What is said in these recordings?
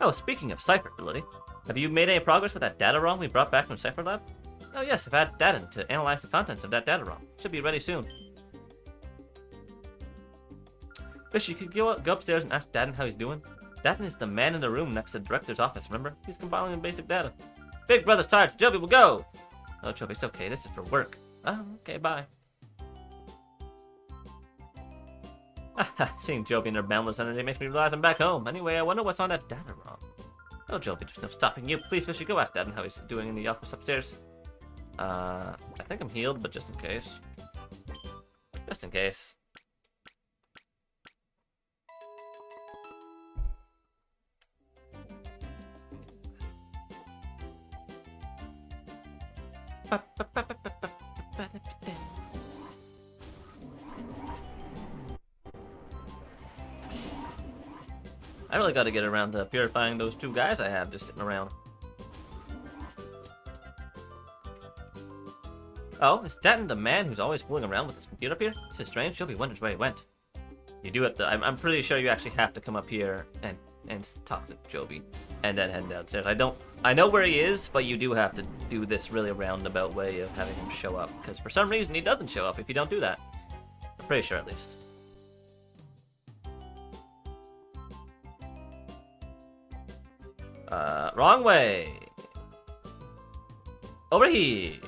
Oh, speaking of Cypher ability, have you made any progress with that data ROM we brought back from Cypher Lab? Oh yes, I've added data to analyze the contents of that data ROM. Should be ready soon. Fish, you could go upstairs and ask Daden how he's doing. Daden is the man in the room next to the director's office, remember? He's compiling basic data. Big brother's tired, so Joby will go! Oh, Joby, it's okay, this is for work. Oh, okay, bye. Haha, seeing Joby and her boundless energy makes me realize I'm back home. Anyway, I wonder what's on that data ROM. Oh, Joby, there's no stopping you. Please, Fishy, go ask Daden how he's doing in the office upstairs. I think I'm healed, but just in case. Just in case. I really gotta get around to purifying those two guys I have just sitting around. Oh, is Daden the man who's always fooling around with his computer up here? This is strange. Joby wonders where he went. You do it. I'm pretty sure you actually have to come up here and talk to Joby, and then head downstairs. I know where he is, but you do have to do this really roundabout way of having him show up, because for some reason he doesn't show up if you don't do that. I'm pretty sure, at least. Wrong way. Over here.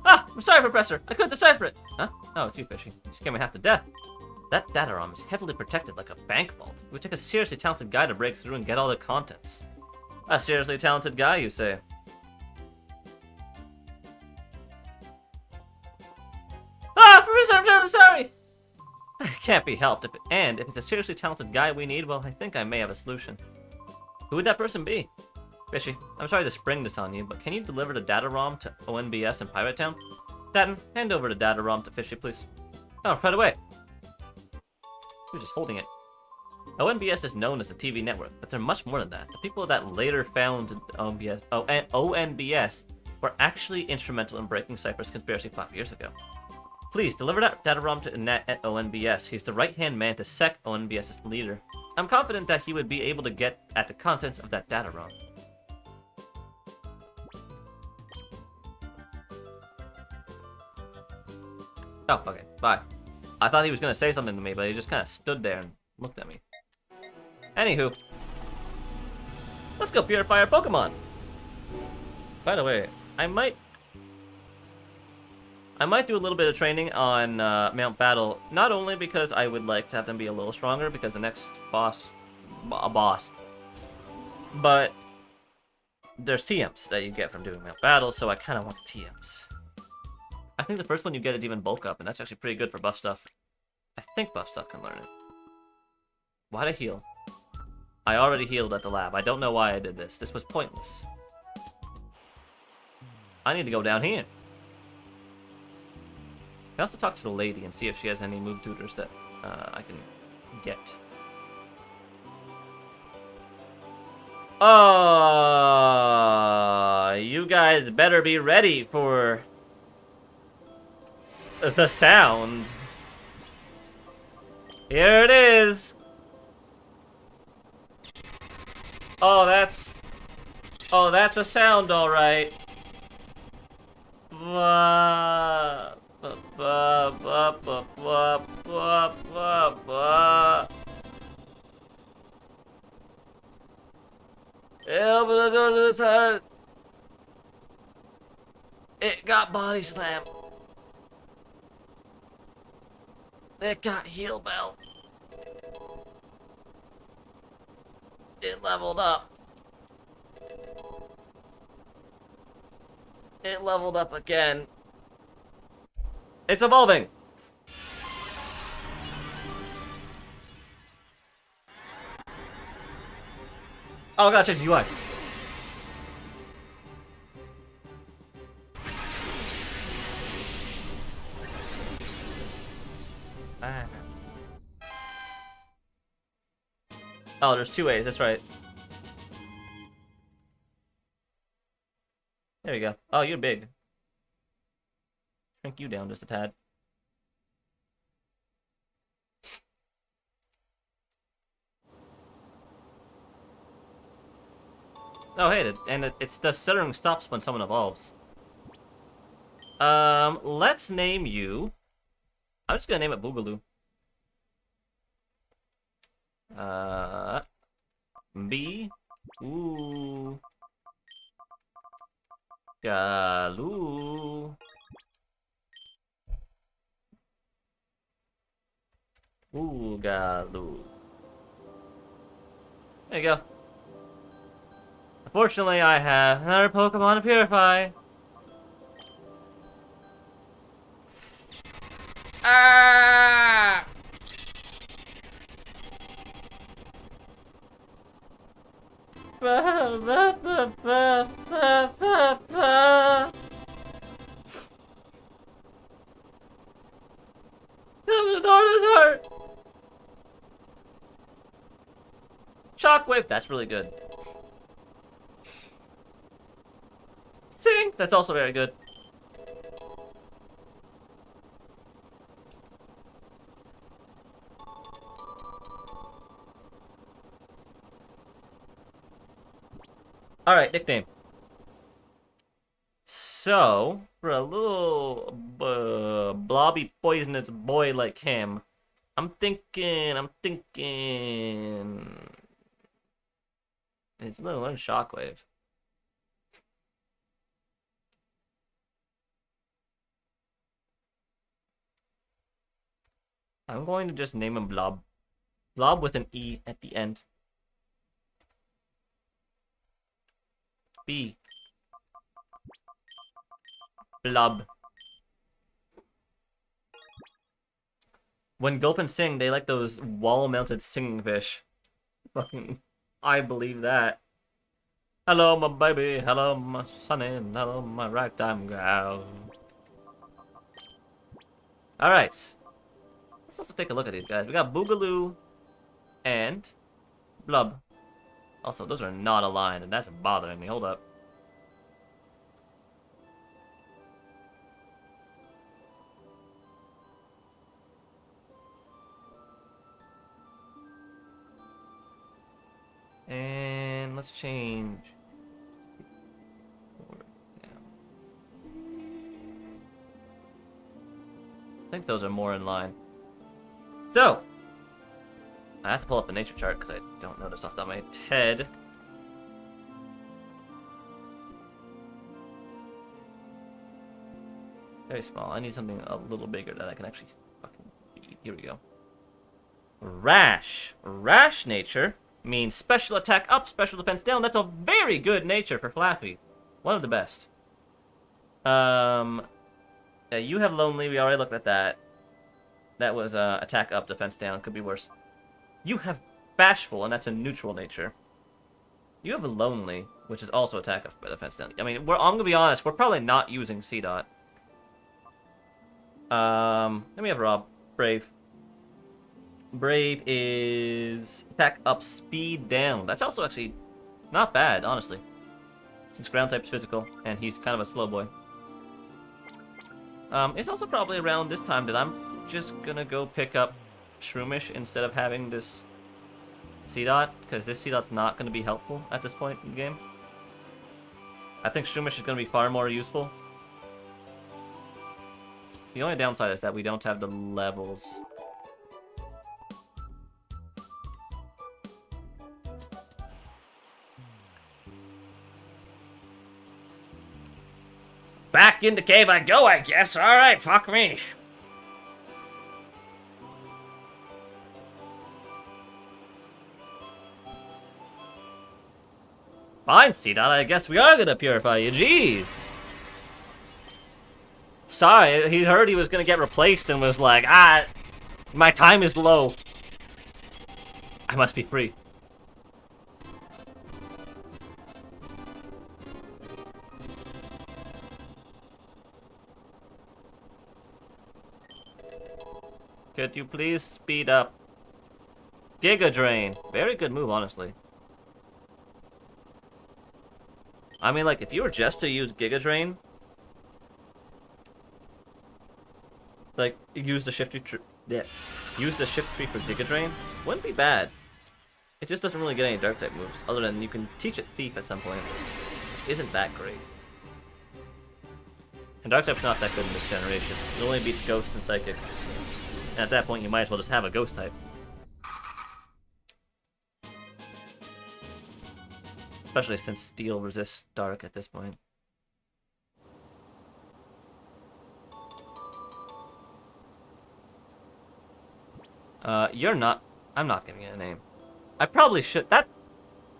Ah, I'm sorry, Professor. I couldn't decipher it. Huh? Oh, it's you, Fishy. You scared me half to death. That data ROM is heavily protected like a bank vault. It would take a seriously talented guy to break through and get all the contents. A seriously talented guy, you say? Ah, Professor, I'm terribly sorry! It can't be helped. If it's a seriously talented guy we need, well, I think I may have a solution. Who would that person be? Fishy, I'm sorry to spring this on you, but can you deliver the data ROM to ONBS in Pirate Town? Daden, hand over the data ROM to Fishy, please. Oh, right away. He was just holding it. ONBS is known as a TV network, but they're much more than that. The people that later founded ONBS were actually instrumental in breaking Cypher's conspiracy 5 years ago. Please, deliver that data ROM to Nett at ONBS. He's the right-hand man to Sec, ONBS's leader. I'm confident that he would be able to get at the contents of that data ROM. Oh, okay, bye. I thought he was gonna say something to me, but he just kind of stood there and looked at me. Anywho. Let's go purify our Pokemon! By the way, I might do a little bit of training on Mount Battle, not only because I would like to have them be a little stronger, because the next boss, but there's TMs that you get from doing Mount Battle, so I kind of want the TMs. I think the first one you get is even bulk up, and that's actually pretty good for buff stuff. I think buff stuff can learn it. Why'd I heal? I already healed at the lab. I don't know why I did this. This was pointless. I need to go down here. I also talk to the lady and see if she has any move tutors that I can get. Oh, you guys better be ready for the sound. Here it is. Oh, that's a sound, all right. It got body slam. It got heal bell. It leveled up. It leveled up again. It's evolving. Oh, I gotta change the UI. Oh, there's two ways, that's right. There you go. Oh, you're big. Shrink you down just a tad. Oh, hey, it's the stuttering stops when someone evolves. Let's name you. I'm just gonna name it Boogaloo. B. Ooh. Galoo. Ooh, Galoo. There you go. Unfortunately, I have another Pokemon to purify. Ah! Ba, ba, ba, ba, ba, ba, ba. The door is hurt. Shockwave, that's really good. Sing, that's also very good. Alright, nickname. So, for a little blobby poisonous boy like him, I'm thinking... It's gonna learn Shockwave. I'm going to just name him Blob. Blob with an E at the end. B. Blob. When Gulp and sing, they like those wall-mounted singing fish. Fucking, I believe that. Hello, my baby. Hello, my sonny. Hello, my ragtime gal. Alright. Let's also take a look at these guys. We got Boogaloo and Blub. Also, those are not aligned, and that's bothering me. Hold up. And let's change. I think those are more in line. So, I have to pull up the nature chart because I don't know this off the top of my head. Very small. I need something a little bigger that I can actually fucking read. Here we go. Rash. Rash nature means special attack up, special defense down. That's a very good nature for Flaffy. One of the best. Yeah, you have Lonely. We already looked at that. That was attack up, defense down. Could be worse. You have Bashful, and that's a neutral nature. You have Lonely, which is also attack up, defense down. I mean, I'm gonna be honest. We're probably not using C-Dot. Then we have Rob. Brave. Brave is attack up, speed down. That's also actually not bad, honestly. Since ground type's physical, and he's kind of a slow boy. It's also probably around this time that I'm just gonna go pick up Shroomish instead of having this C-Dot, because this C-Dot's not gonna be helpful at this point in the game. I think Shroomish is gonna be far more useful. The only downside is that we don't have the levels. Back in the cave I go, I guess. Alright, fuck me. Fine, C-Dot, I guess we are gonna purify you. Jeez. Sorry, he heard he was gonna get replaced and was like, my time is low. I must be free. Could you please speed up? Giga Drain. Very good move, honestly. I mean, like, if you were just to use Giga Drain, like, use the shift tree. Yeah, use the shift tree for Giga Drain. Wouldn't be bad. It just doesn't really get any dark type moves, other than you can teach it Thief at some point, which isn't that great. And dark type's not that good in this generation. It only beats Ghost and Psychic. And at that point, you might as well just have a Ghost type. Especially since Steel resists Dark at this point. You're not... I'm not giving it a name. I probably should...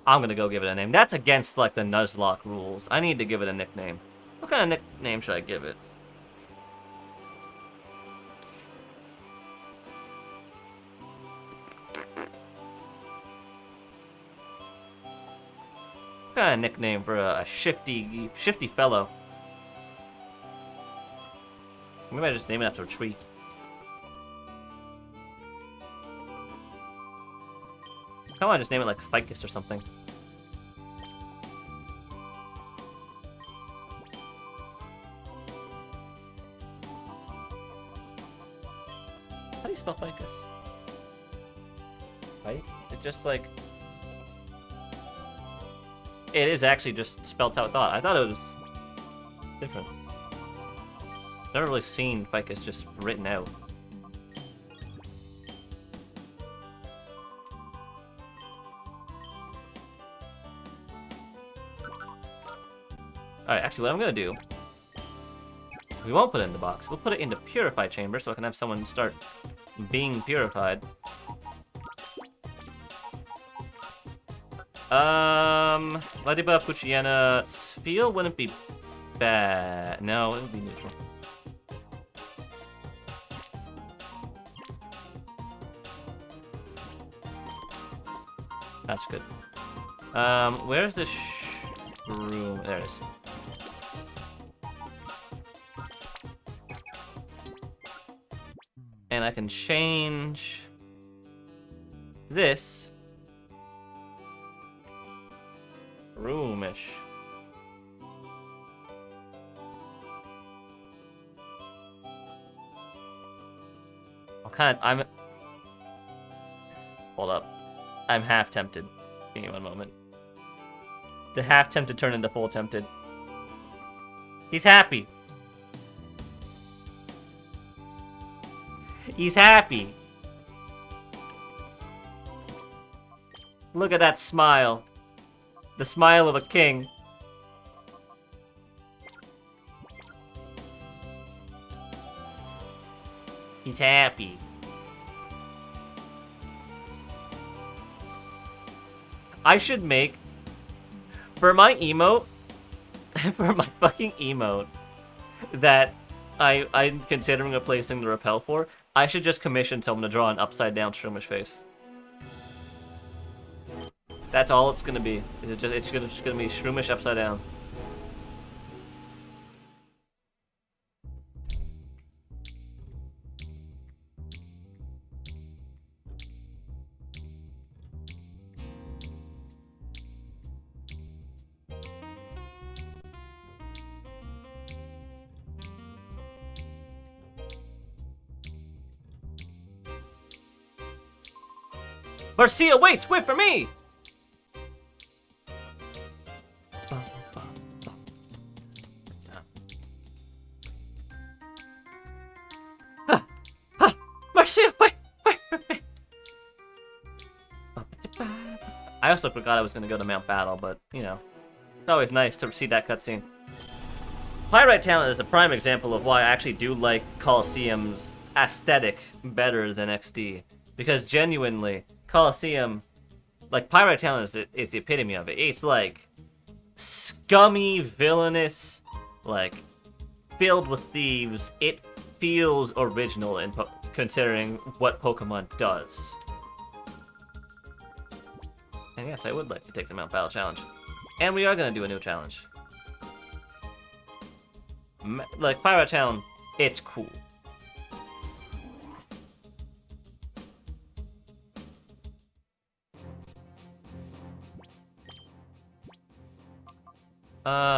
I'm gonna go give it a name. That's against, like, the Nuzlocke rules. I need to give it a nickname. What kind of nickname should I give it? What kind of nickname for a shifty fellow? Maybe I just name it after a tree. How about I just name it like Ficus or something? How do you spell Ficus? Right? It just like... It is actually just spelled how I thought. I thought it was different. Never really seen Ficus just written out. Alright, actually what I'm gonna do... We won't put it in the box. We'll put it in the Purify Chamber so I can have someone start being purified. Ladiba, Puchiana, Spiel wouldn't be bad. No, it would be neutral. That's good. Where's the room? There it is. And I can change this roomish. I'm hold up. I'm half tempted. Give me one moment. The half tempted turned into full tempted. He's happy. He's happy. Look at that smile. The smile of a king. He's happy. I should make... For my emote... for my fucking emote... that I'm considering replacing the repel for, I should just commission someone to draw an upside-down Shroomish face. That's all it's gonna be. It's just gonna be Shroomish upside down. Marcia waits! Wait for me! Marcia, wait for me! I also forgot I was gonna go to Mount Battle, but, you know, it's always nice to see that cutscene. Pyrite Talent is a prime example of why I actually do like Colosseum's aesthetic better than XD. Because genuinely, Colosseum, like, Pyrite Talent is the epitome of it. It's like scummy, villainous, like, filled with thieves. It feels original in considering what Pokemon does. And yes, I would like to take the Mount Battle challenge. And we are going to do a new challenge. Like, Pyrite Talent, it's cool.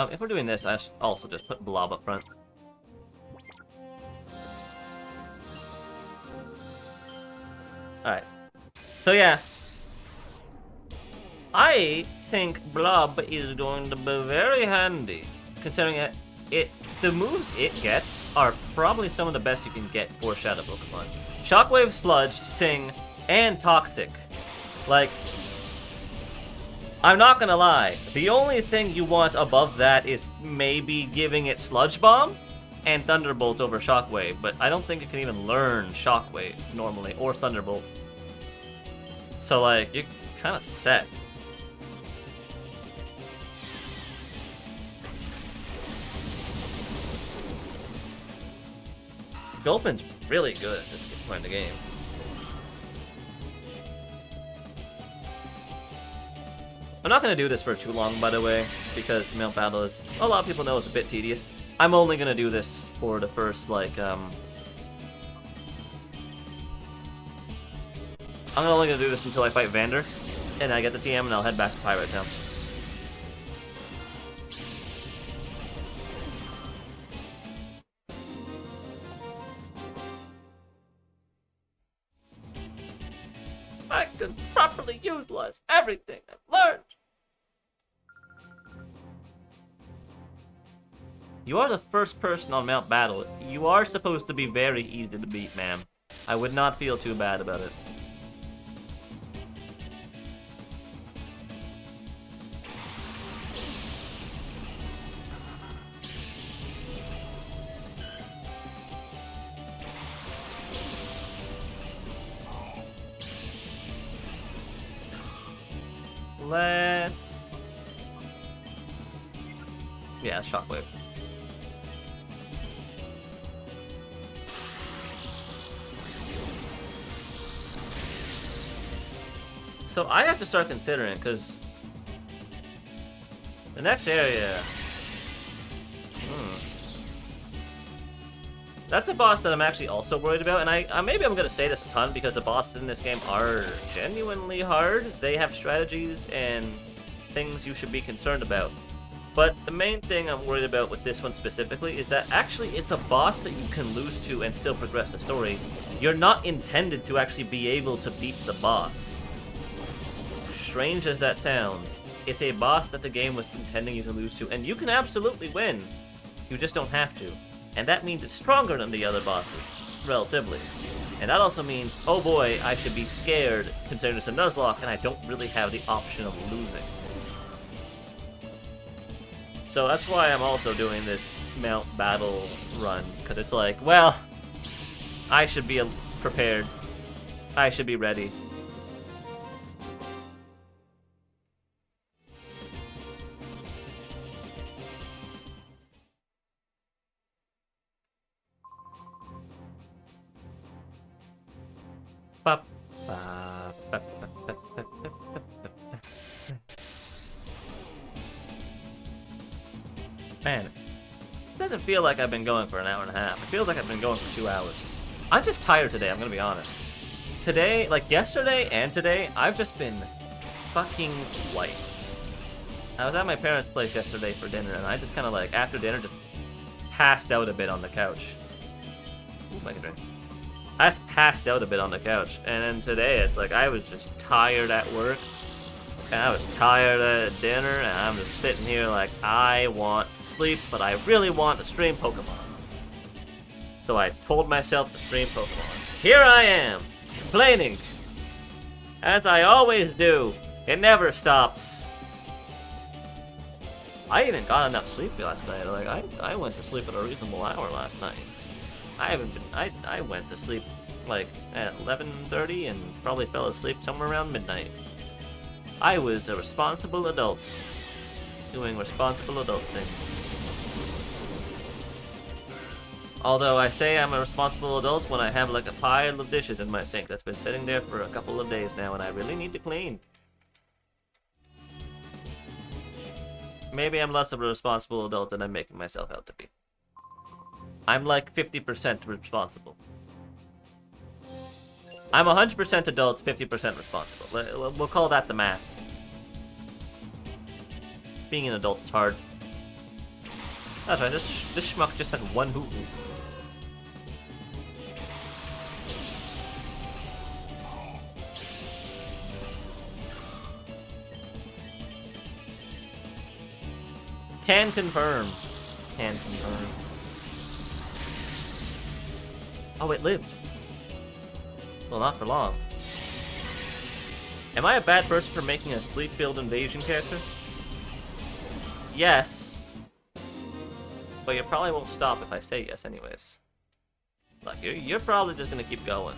If we're doing this, I also just put Blob up front. Alright. So yeah. I think Blob is going to be very handy, considering the moves it gets are probably some of the best you can get for Shadow Pokemon. Shockwave, Sludge, Sing, and Toxic. Like, I'm not gonna lie, the only thing you want above that is maybe giving it Sludge Bomb and Thunderbolt over Shockwave, but I don't think it can even learn Shockwave normally, or Thunderbolt. So, like, you're kind of set. Gulpin's really good at this point in the game. I'm not going to do this for too long, by the way, because Mount Battle is, a lot of people know, it's a bit tedious. I'm only going to do this for the first, like, I'm only going to do this until I fight Vander, and I get the TM, and I'll head back to Pirate Town. I can properly utilize everything I've learned. You are the first person on Mount Battle. You are supposed to be very easy to beat, ma'am. I would not feel too bad about it. Let's... Yeah, Shockwave. So I have to start considering, because the next area... That's a boss that I'm actually also worried about, and maybe I'm going to say this a ton because the bosses in this game are genuinely hard. They have strategies and things you should be concerned about. But the main thing I'm worried about with this one specifically is that actually it's a boss that you can lose to and still progress the story. You're not intended to actually be able to beat the boss. Strange as that sounds, it's a boss that the game was intending you to lose to, and you can absolutely win. You just don't have to. And that means it's stronger than the other bosses, relatively. And that also means, oh boy, I should be scared, considering it's a Nuzlocke, and I don't really have the option of losing. So that's why I'm also doing this Mount Battle run, because it's like, well, I should be prepared. I should be ready. Man, it doesn't feel like I've been going for an hour and a half. It feels like I've been going for 2 hours. I'm just tired today, I'm gonna be honest. Today, like yesterday and today, I've just been fucking wiped. I was at my parents' place yesterday for dinner, and I just kind of like, after dinner, just passed out a bit on the couch. Ooh, my drink. I just passed out a bit on the couch, and then today it's like I was just tired at work, and I was tired at dinner, and I'm just sitting here like I want to sleep, but I really want to stream Pokemon. So I told myself to stream Pokemon. Here I am, complaining, as I always do. It never stops. I even got enough sleep last night. Like I went to sleep at a reasonable hour last night. I went to sleep like at 11:30 and probably fell asleep somewhere around midnight. I was a responsible adult, doing responsible adult things. Although I say I'm a responsible adult when I have like a pile of dishes in my sink that's been sitting there for a couple of days now and I really need to clean. Maybe I'm less of a responsible adult than I'm making myself out to be. I'm like 50% responsible. I'm 100% adult, 50% responsible. We'll call that the math. Being an adult is hard. That's right, this schmuck just has one hoo-hoo. Can confirm. Can confirm. Oh, it lived. Well, not for long. Am I a bad person for making a sleep-filled invasion character? Yes. But you probably won't stop if I say yes anyways. Like, you're probably just gonna keep going.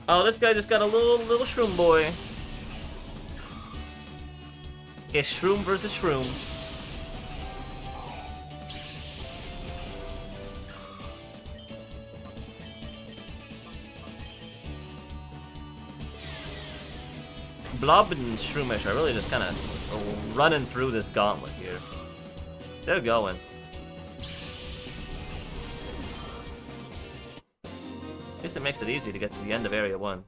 Oh, this guy just got a little shroom boy. It's shroom versus shroom. Blob and Shroomish are really just kind of running through this gauntlet here. They're going. At least it makes it easier to get to the end of Area 1.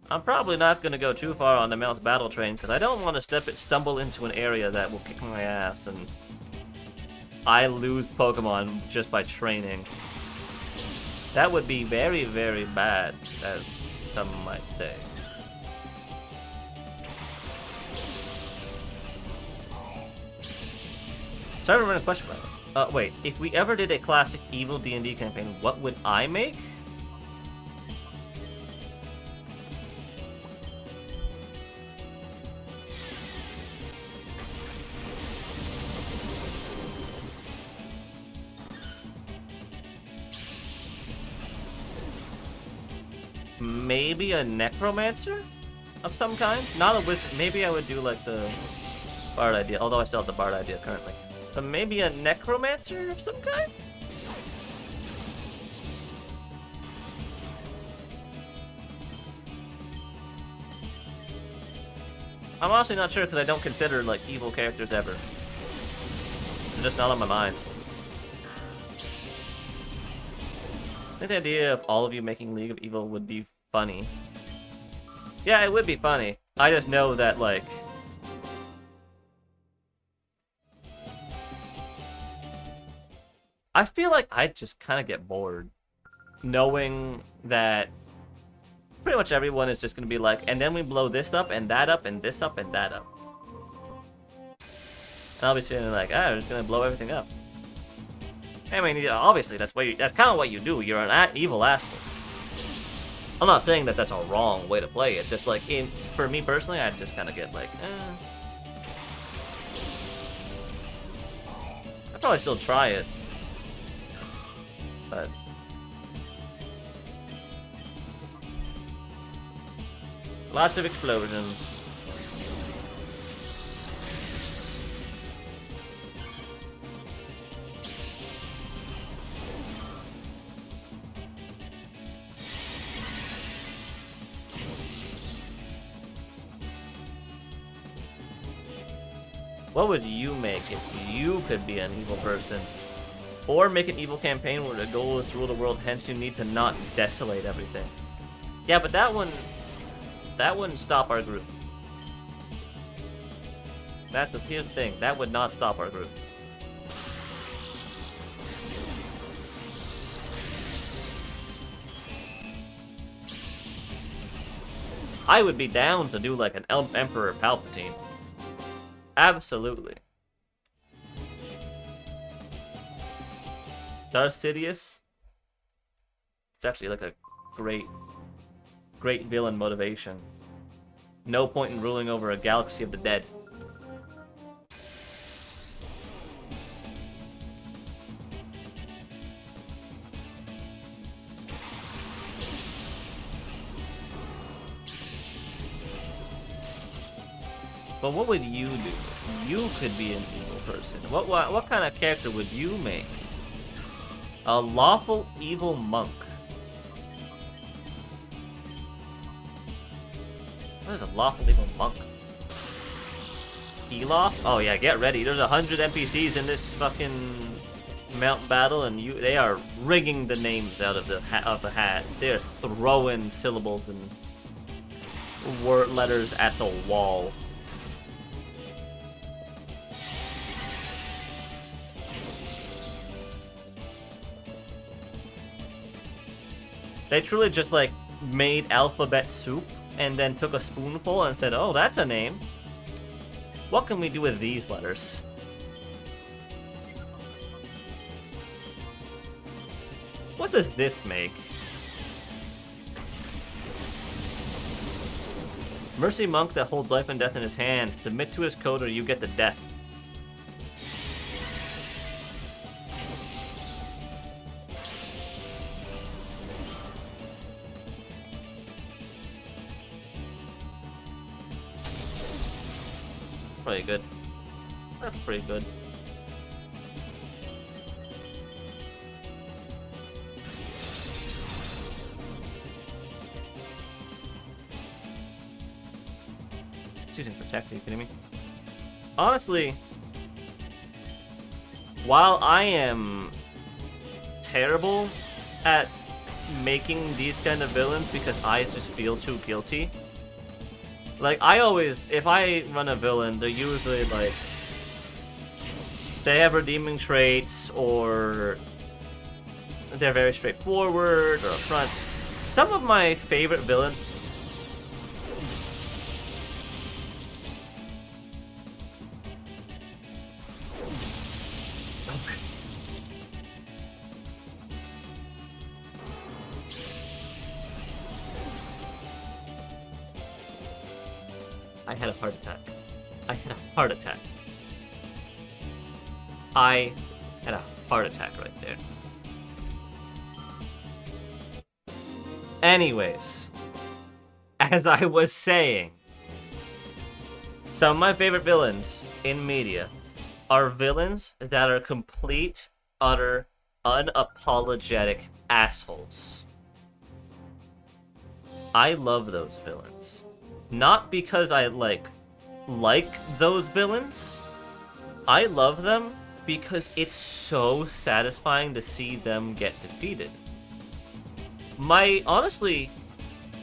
I'm probably not going to go too far on the Mount's battle train because I don't want to stumble into an area that will kick my ass and I lose Pokemon just by training. That would be very, very bad, as some might say. So I remember a question about it. Wait, if we ever did a classic evil D&D campaign, what would I make? Maybe a necromancer of some kind? Not a wizard. Maybe I would do like the bard idea, although I still have the bard idea currently. But maybe a necromancer of some kind? I'm honestly not sure because I don't consider like evil characters ever. They're just not on my mind. I think the idea of all of you making League of Evil would be funny. Yeah, it would be funny. I just know that, like... I feel like I'd just kind of get bored. Knowing that pretty much everyone is just going to be like, and then we blow this up, and that up, and this up, and that up. And I'll be feeling like, we're just going to blow everything up. I mean, obviously, that's kind of what you do. You're an evil asshole. I'm not saying that that's a wrong way to play it. Just like, for me personally, I'd just kind of get like, I'd probably still try it. But lots of explosions. What would you make if you could be an evil person? Or make an evil campaign where the goal is to rule the world, hence you need to not desolate everything. Yeah, but that wouldn't stop our group. That's the thing. That would not stop our group. I would be down to do like an Emperor Palpatine. Absolutely. Darth Sidious. It's actually like a great villain motivation. No point in ruling over a galaxy of the dead. But what would you do? You could be an evil person. What kind of character would you make? A lawful evil monk. What is a lawful evil monk? Elof? Oh yeah, get ready. There's 100 NPCs in this fucking Mount Battle, and they are rigging the names out of the hat. They're throwing syllables and word letters at the wall. They truly just like made alphabet soup and then took a spoonful and said, "Oh, that's a name. What can we do with these letters?" What does this make? Mercy monk that holds life and death in his hands. Submit to his code or you get the death. Pretty good. That's pretty good. Using protect, are you kidding me? Honestly, while I am terrible at making these kind of villains because I just feel too guilty, like I always, if I run a villain, they're usually like, they have redeeming traits or they're very straightforward or upfront. Some of my favorite villains. I had a heart attack. I had a heart attack. I had a heart attack right there. Anyways, as I was saying, some of my favorite villains in media are villains that are complete, utter, unapologetic assholes. I love those villains. Not because I like those villains. I love them because it's so satisfying to see them get defeated. Honestly,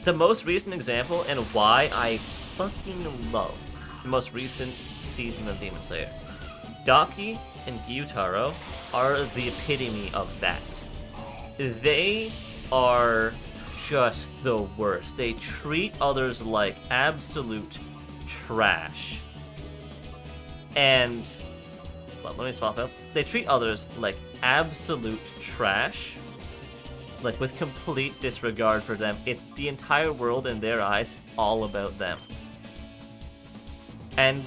the most recent example and why I fucking love the most recent season of Demon Slayer, Daki and Gyutaro are the epitome of that. They are just the worst. They treat others like absolute trash. And, well, let me swap up. They treat others like absolute trash, like with complete disregard for them. The entire world in their eyes is all about them. And,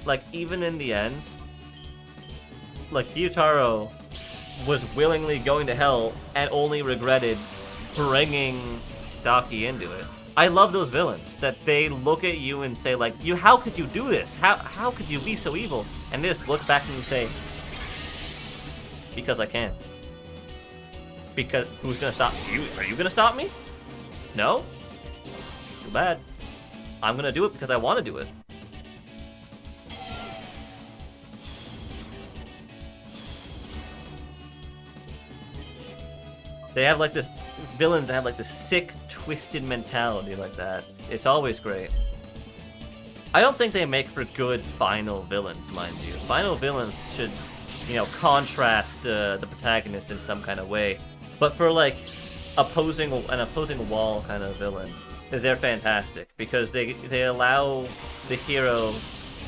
like, even in the end, like, Gyutaro was willingly going to hell and only regretted bringing Daki into it. I love those villains that they look at you and say like, how could you do this? How could you be so evil? And they just look back and say, because I can. Because who's gonna stop you? Are you gonna stop me? No? Too bad. I'm gonna do it because I want to do it. They have like this, villains have like this sick, twisted mentality like that. It's always great. I don't think they make for good final villains, mind you. Final villains should, contrast the protagonist in some kind of way. But for like an opposing wall kind of villain, they're fantastic because they allow the hero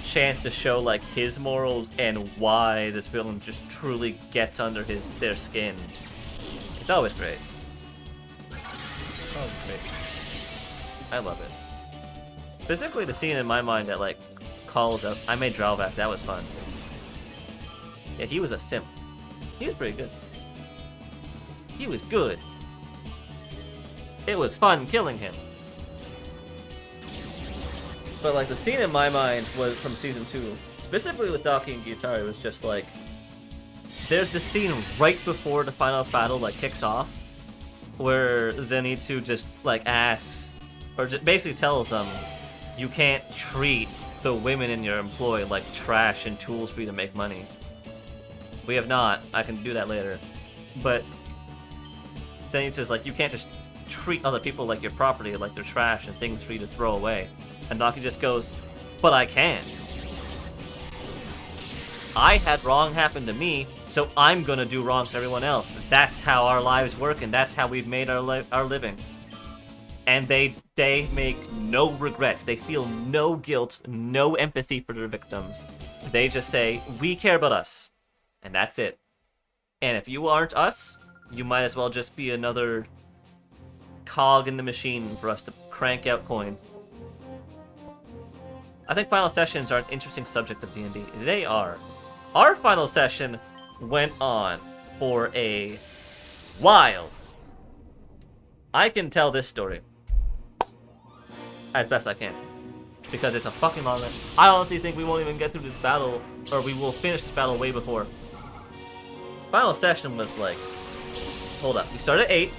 chance to show like his morals and why this villain just truly gets under their skin. It's always great. It's always great. I love it. Specifically the scene in my mind that like calls out, I made Dralvac, that was fun. Yeah, he was a simp. He was pretty good. He was good. It was fun killing him. But like the scene in my mind was from season 2, specifically with Daki and Gyutaro, it was just like, there's this scene right before the final battle like kicks off, where Zenitsu just like asks, or just basically tells them, you can't treat the women in your employ like trash and tools for you to make money. We have not. I can do that later. But Zenitsu's like, you can't just treat other people like your property, like they're trash and things for you to throw away. And Naki just goes, but I can. I had wrong happen to me, so I'm gonna do wrong to everyone else. That's how our lives work, and that's how we've made our living. And they make no regrets. They feel no guilt, no empathy for their victims. They just say, we care about us. And that's it. And if you aren't us, you might as well just be another cog in the machine for us to crank out coin. I think final sessions are an interesting subject of D&D. They are. Our final session went on for a while. I can tell this story as best I can, because it's a fucking long one. I honestly think we won't even get through this battle, or we will finish this battle way before. Final session was like, hold up, we started at 8,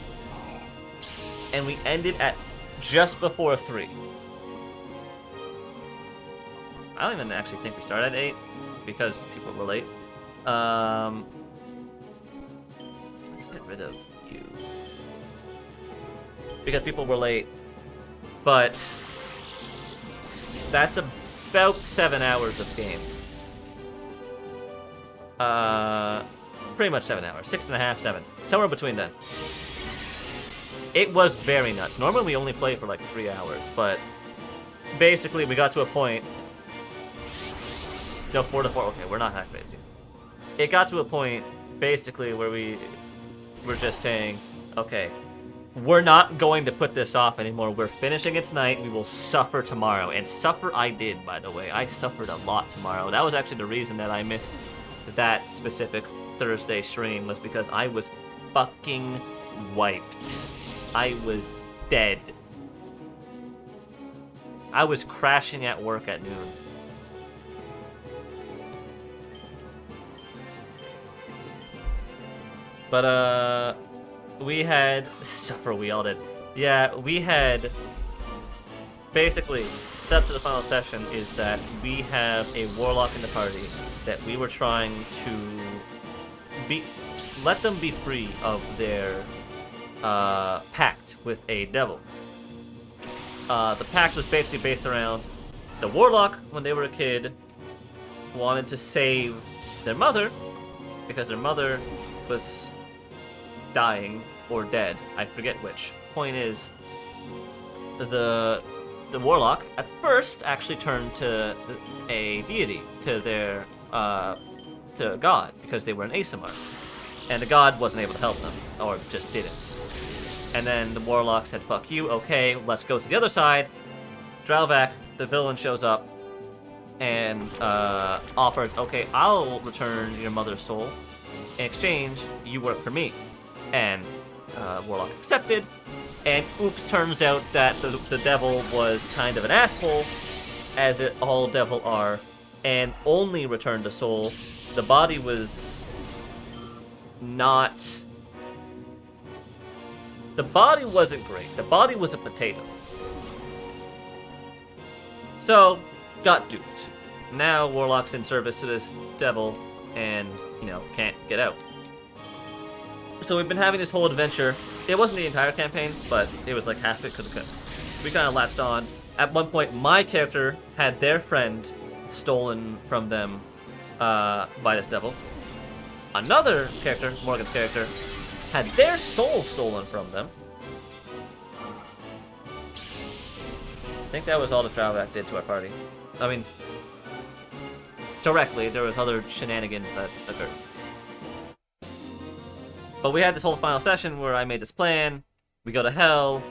and we ended at just before 3. I don't even actually think we started at 8, because people were late. Let's get rid of you. Because people were late. But that's about 7 hours of game. Pretty much 7 hours. 6.5, 7. Somewhere between then. It was very nuts. Normally we only play for like 3 hours, but basically we got to a point. No, 4 to 4. Okay, we're not that crazy. It got to a point, basically, where we were just saying, okay, we're not going to put this off anymore. We're finishing it tonight. We will suffer tomorrow. And suffer I did, by the way. I suffered a lot tomorrow. That was actually the reason that I missed that specific Thursday stream, was because I was fucking wiped. I was dead. I was crashing at work at noon. But, we had... Suffer, we all did. Yeah, we had... Basically, set up to the final session is that we have a warlock in the party that we were trying to let them be free of their pact with a devil. The pact was basically based around the warlock, when they were a kid, wanted to save their mother because their mother was dying or dead. I forget which. Point is, the warlock at first actually turned to a deity, to their to God, because they were an Asimar, and the god wasn't able to help them, or just didn't. And then the warlock said, "Fuck you. Okay, let's go to the other side." Dralvac, the villain, shows up and offers, "Okay, I'll return your mother's soul. In exchange, you work for me." And warlock accepted. And oops, turns out that the devil was kind of an asshole, as all devil are, and only returned a soul. The body was not... The body wasn't great. The body was a potato. So, got duped. Now warlock's in service to this devil, and, you know, can't get out. So we've been having this whole adventure. It wasn't the entire campaign, but it was like half it, because we kind of latched on. At one point, my character had their friend stolen from them by this devil. Another character, Morgan's character, had their soul stolen from them. I think that was all the Dralvac did to our party. I mean, directly, there was other shenanigans that occurred. But we had this whole final session where I made this plan. We go to hell.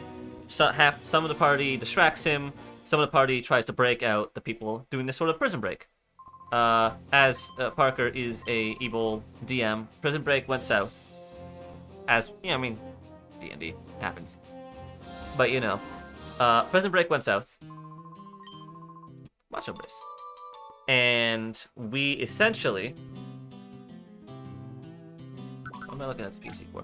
Some of the party distracts him. Some of the party tries to break out the people doing this sort of prison break. As Parker is a evil DM, prison break went south. As, yeah, I mean, D&D happens. But, you know, prison break went south. Macho brace. And we essentially... What am I looking at the PC for?